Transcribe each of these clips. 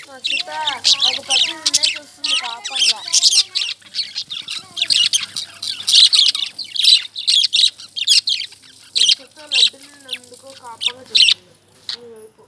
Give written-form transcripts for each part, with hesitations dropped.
మచ్చుత ఒక పచ్చి నిన్నే చూస్తుంది కాపంగా. మచ్చుత లడ్డు నిన్ను ఎందుకో కాపంగా చూస్తుంది నీ వైపు.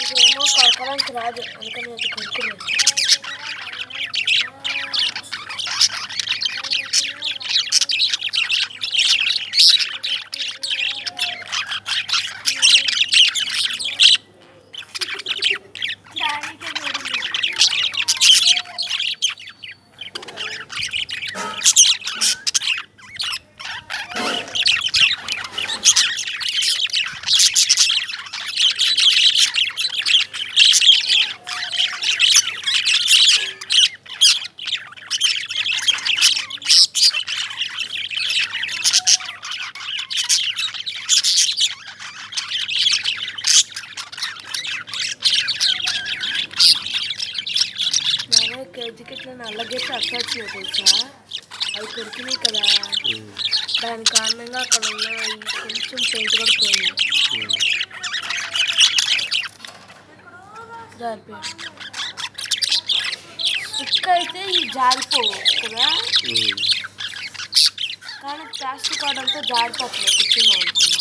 ఇదేమో కొరకడానికి రాదు అందుకని అది కొనుక్కున్నాను. కేజీకి ఇట్లా నల్లగేసి అక్కచ్చినాయి తెలుసా, అవి కొరికినాయి కదా, దాని కారణంగా అక్కడ ఉన్న కొంచెం పెయింట్ కూడా పోయింది, జారిపోయింది. స్టిక్ అయితే ఈ జారిపోవు కదా, కానీ ప్లాస్టిక్ ఆడంతో జారిపోతుంది కూర్చున్నాం అనుకున్నా.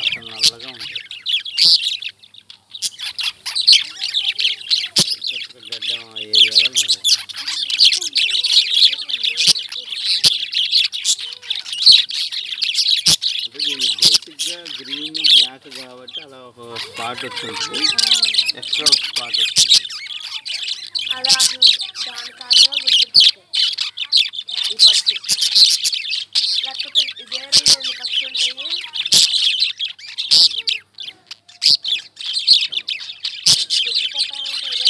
అక్కడ నల్లగా ఉంటుంది, గడ్డ ఏరియాలో నల్లగా. అంటే దీనికి బేసిక్గా గ్రీన్ బ్లాక్ కాబట్టి అలా ఒక స్పాట్ వచ్చింది, ఎక్స్ట్రా స్పాట్ వచ్చింది. అలా దాని కారణంగా గుర్తుపడతాయి ఈ పక్షి. లేకపోతే ఇదే రెండు పక్షి ఉంటాయి, గుర్తుపట్టాలంటే ఏదో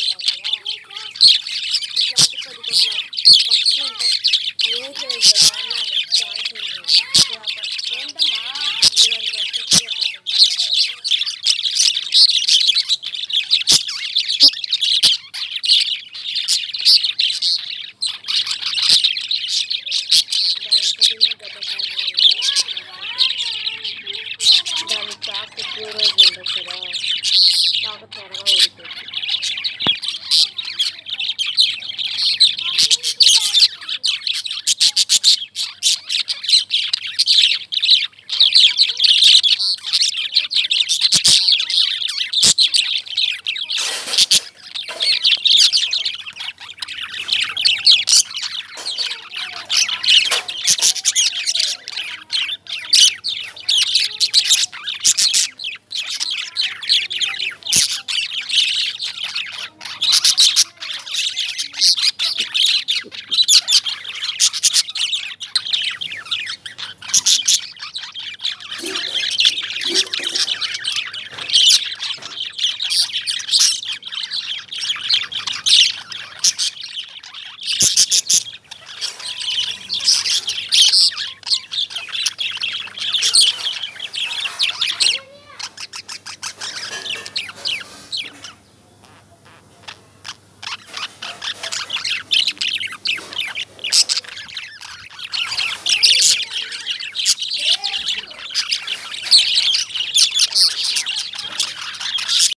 ఉండాలి కదా. ఇట్లాంటి కొద్ది కొద్ది పక్షులు ఉంటాయి, అదే చేస్తారు.